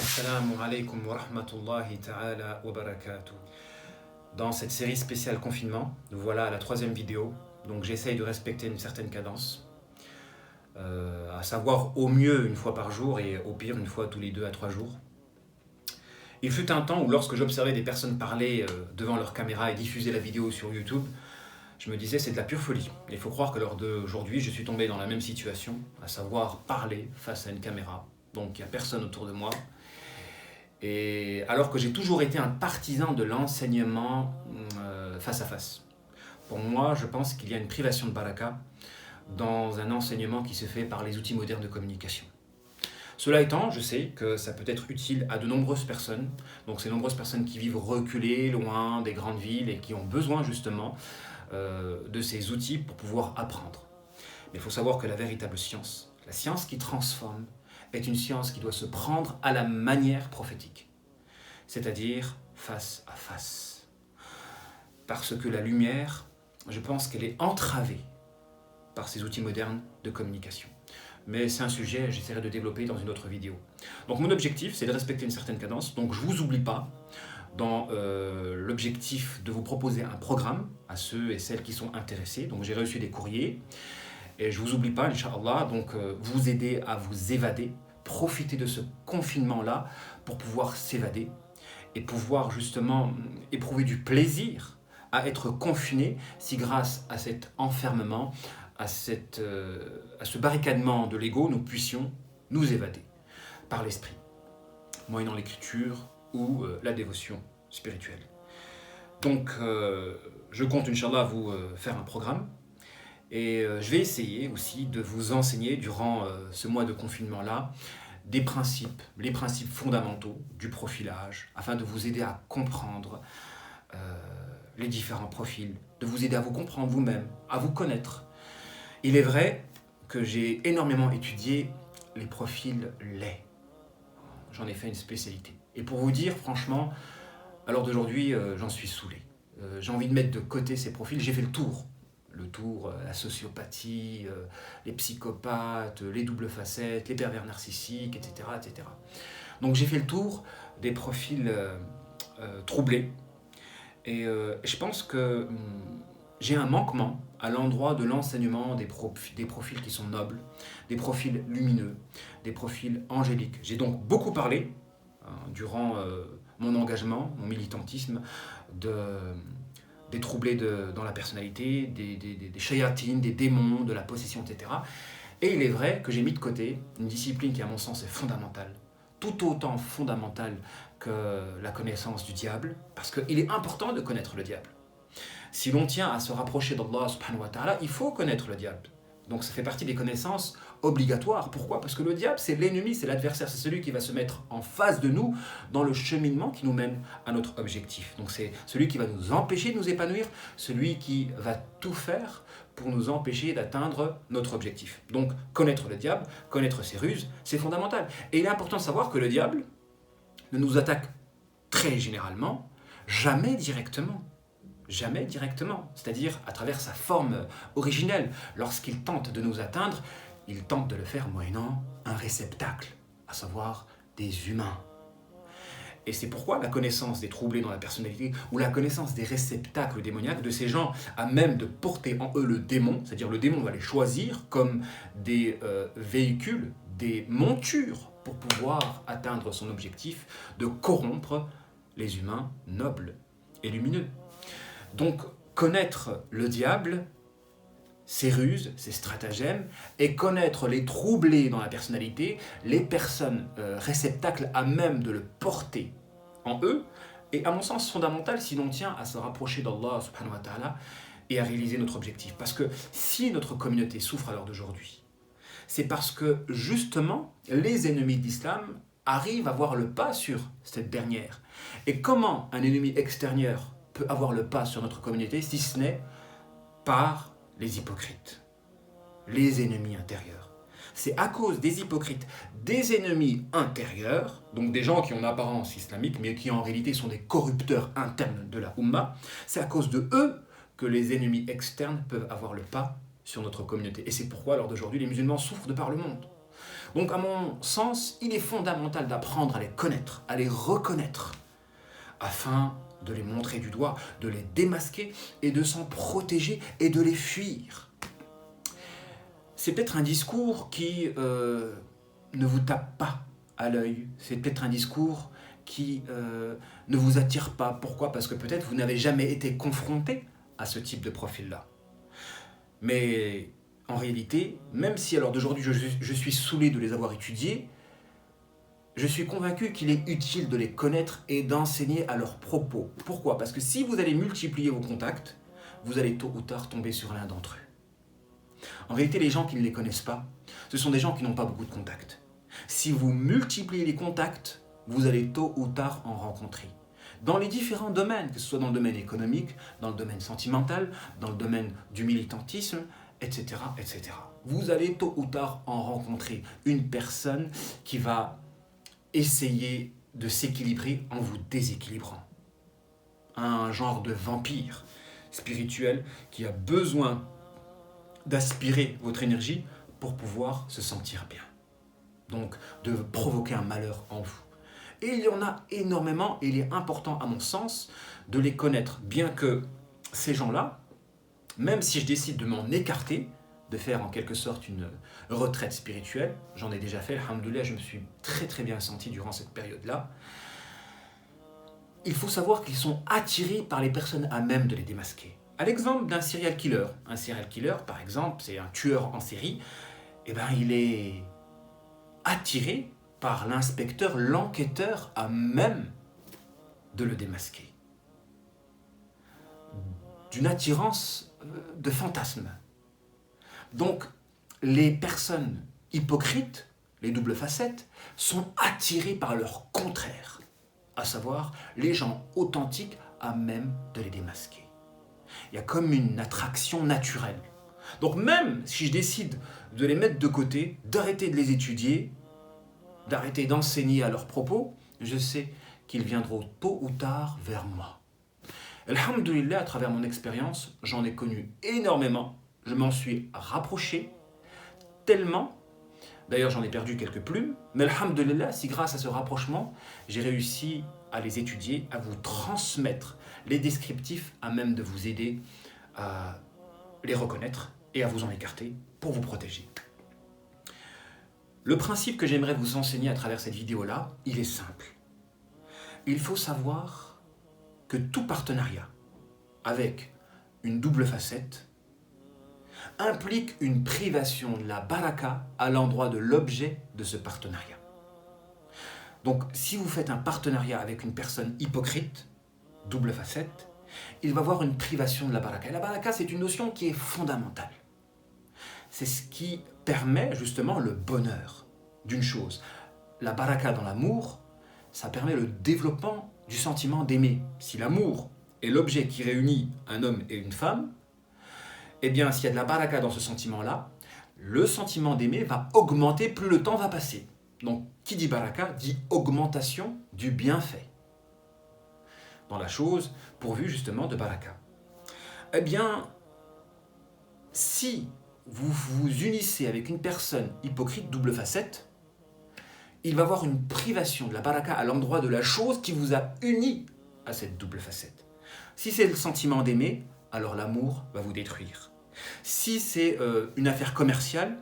Assalamu alaikum wa rahmatullahi ta'ala wa barakatuh. Dans cette série spéciale confinement, nous voilà à la troisième vidéo, donc j'essaye de respecter une certaine cadence, à savoir au mieux une fois par jour et au pire une fois tous les 2 à 3 jours. Il fut un temps où lorsque j'observais des personnes parler devant leur caméra et diffuser la vidéo sur YouTube, je me disais c'est de la pure folie. Il faut croire que lors d'aujourd'hui, je suis tombé dans la même situation, à savoir parler face à une caméra, donc il n'y a personne autour de moi. Et alors que j'ai toujours été un partisan de l'enseignement face à face. Pour moi, je pense qu'il y a une privation de baraka dans un enseignement qui se fait par les outils modernes de communication. Cela étant, je sais que ça peut être utile à de nombreuses personnes, donc ces nombreuses personnes qui vivent reculées, loin des grandes villes et qui ont besoin justement de ces outils pour pouvoir apprendre. Mais il faut savoir que la véritable science, la science qui transforme, est une science qui doit se prendre à la manière prophétique, c'est-à-dire face à face. Parce que la lumière, je pense qu'elle est entravée par ces outils modernes de communication. Mais c'est un sujet que j'essaierai de développer dans une autre vidéo. Donc mon objectif, c'est de respecter une certaine cadence, donc je ne vous oublie pas dans l'objectif de vous proposer un programme à ceux et celles qui sont intéressés. Donc j'ai reçu des courriers, et je ne vous oublie pas, Inch'Allah, donc vous aider à vous évader, profiter de ce confinement-là pour pouvoir s'évader et pouvoir justement éprouver du plaisir à être confiné si grâce à cet enfermement, à ce barricadement de l'ego, nous puissions nous évader par l'esprit, moyennant l'écriture ou la dévotion spirituelle. Donc je compte, Inch'Allah, vous faire un programme. Et je vais essayer aussi de vous enseigner durant ce mois de confinement-là les principes fondamentaux du profilage, afin de vous aider à comprendre les différents profils, de vous aider à vous comprendre vous-même, à vous connaître. Il est vrai que j'ai énormément étudié les profils laids. J'en ai fait une spécialité. Et pour vous dire, franchement, à l'heure d'aujourd'hui, j'en suis saoulé. J'ai envie de mettre de côté ces profils. J'ai fait le tour, la sociopathie, les psychopathes, les doubles facettes, les pervers narcissiques, etc., etc. Donc j'ai fait le tour des profils troublés. Et je pense que j'ai un manquement à l'endroit de l'enseignement des profils qui sont nobles, des profils lumineux, des profils angéliques. J'ai donc beaucoup parlé, durant mon engagement, mon militantisme, des troublés dans la personnalité, des shayatines, des démons, de la possession, etc. Et il est vrai que j'ai mis de côté une discipline qui, à mon sens, est fondamentale, tout autant fondamentale que la connaissance du diable, parce qu'il est important de connaître le diable. Si l'on tient à se rapprocher d'Allah subhanahu wa ta'ala, il faut connaître le diable. Donc ça fait partie des connaissances obligatoires. Pourquoi ? Parce que le diable, c'est l'ennemi, c'est l'adversaire, c'est celui qui va se mettre en face de nous dans le cheminement qui nous mène à notre objectif. Donc c'est celui qui va nous empêcher de nous épanouir, celui qui va tout faire pour nous empêcher d'atteindre notre objectif. Donc connaître le diable, connaître ses ruses, c'est fondamental. Et il est important de savoir que le diable ne nous attaque très généralement, jamais directement. Jamais directement, c'est-à-dire à travers sa forme originelle. Lorsqu'il tente de nous atteindre, il tente de le faire moyennant un réceptacle, à savoir des humains. Et c'est pourquoi la connaissance des troublés dans la personnalité ou la connaissance des réceptacles démoniaques, de ces gens à même de porter en eux le démon, c'est-à-dire le démon va les choisir comme des véhicules, des montures pour pouvoir atteindre son objectif de corrompre les humains nobles et lumineux. Donc, connaître le diable, ses ruses, ses stratagèmes, et connaître les troublés dans la personnalité, les personnes réceptacles à même de le porter en eux, est à mon sens fondamental si l'on tient à se rapprocher d'Allah subhanahu wa ta'ala et à réaliser notre objectif. Parce que si notre communauté souffre à l'heure d'aujourd'hui, c'est parce que justement les ennemis de l'islam arrivent à avoir le pas sur cette dernière. Et comment un ennemi extérieur peut avoir le pas sur notre communauté, si ce n'est par les hypocrites, les ennemis intérieurs. C'est à cause des hypocrites, des ennemis intérieurs, donc des gens qui ont une apparence islamique, mais qui en réalité sont des corrupteurs internes de la Ummah, c'est à cause de eux que les ennemis externes peuvent avoir le pas sur notre communauté. Et c'est pourquoi, lors d'aujourd'hui, les musulmans souffrent de par le monde. Donc à mon sens, il est fondamental d'apprendre à les connaître, à les reconnaître, afin de les montrer du doigt, de les démasquer et de s'en protéger et de les fuir. C'est peut-être un discours qui ne vous tape pas à l'œil, c'est peut-être un discours qui ne vous attire pas. Pourquoi? Parce que peut-être vous n'avez jamais été confronté à ce type de profil-là. Mais en réalité, même si à l'heure d'aujourd'hui je suis saoulé de les avoir étudiés, je suis convaincu qu'il est utile de les connaître et d'enseigner à leurs propos. Pourquoi? Parce que si vous allez multiplier vos contacts, vous allez tôt ou tard tomber sur l'un d'entre eux. En réalité, les gens qui ne les connaissent pas, ce sont des gens qui n'ont pas beaucoup de contacts. Si vous multipliez les contacts, vous allez tôt ou tard en rencontrer. Dans les différents domaines, que ce soit dans le domaine économique, dans le domaine sentimental, dans le domaine du militantisme, etc., etc. Vous allez tôt ou tard en rencontrer une personne qui va essayer de s'équilibrer en vous déséquilibrant. Un genre de vampire spirituel qui a besoin d'aspirer votre énergie pour pouvoir se sentir bien. Donc, de provoquer un malheur en vous. Et il y en a énormément, et il est important, à mon sens, de les connaître. Bien que ces gens-là, même si je décide de m'en écarter, de faire en quelque sorte une retraite spirituelle, j'en ai déjà fait, alhamdoulilah, je me suis très très bien senti durant cette période-là, il faut savoir qu'ils sont attirés par les personnes à même de les démasquer. À l'exemple d'un serial killer. Un serial killer, par exemple, c'est un tueur en série, eh ben, il est attiré par l'inspecteur, l'enquêteur à même de le démasquer. D'une attirance de fantasme. Donc, les personnes hypocrites, les doubles facettes, sont attirées par leur contraire, à savoir les gens authentiques à même de les démasquer. Il y a comme une attraction naturelle. Donc même si je décide de les mettre de côté, d'arrêter de les étudier, d'arrêter d'enseigner à leurs propos, je sais qu'ils viendront tôt ou tard vers moi. Alhamdoulilah, à travers mon expérience, j'en ai connu énormément. Je m'en suis rapproché tellement, d'ailleurs j'en ai perdu quelques plumes, mais alhamdoulilah, si grâce à ce rapprochement, j'ai réussi à les étudier, à vous transmettre les descriptifs à même de vous aider à les reconnaître et à vous en écarter pour vous protéger. Le principe que j'aimerais vous enseigner à travers cette vidéo-là, il est simple. Il faut savoir que tout partenariat avec une double facette implique une privation de la baraka à l'endroit de l'objet de ce partenariat. Donc, si vous faites un partenariat avec une personne hypocrite, double facette, il va y avoir une privation de la baraka. Et la baraka, c'est une notion qui est fondamentale. C'est ce qui permet justement le bonheur d'une chose. La baraka dans l'amour, ça permet le développement du sentiment d'aimer. Si l'amour est l'objet qui réunit un homme et une femme, eh bien, s'il y a de la baraka dans ce sentiment-là, le sentiment d'aimer va augmenter plus le temps va passer. Donc, qui dit baraka dit augmentation du bienfait dans la chose pourvue justement de baraka. Eh bien, si vous vous unissez avec une personne hypocrite double facette, il va y avoir une privation de la baraka à l'endroit de la chose qui vous a uni à cette double facette. Si c'est le sentiment d'aimer, alors l'amour va vous détruire. Si c'est une affaire commerciale,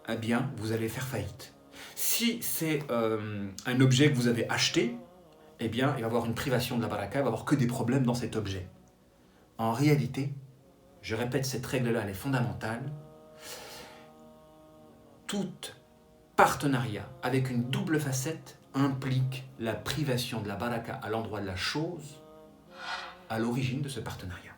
eh bien, vous allez faire faillite. Si c'est un objet que vous avez acheté, eh bien, il va y avoir une privation de la baraka, il va y avoir que des problèmes dans cet objet. En réalité, je répète, cette règle-là, elle est fondamentale. Tout partenariat avec une double facette implique la privation de la baraka à l'endroit de la chose à l'origine de ce partenariat.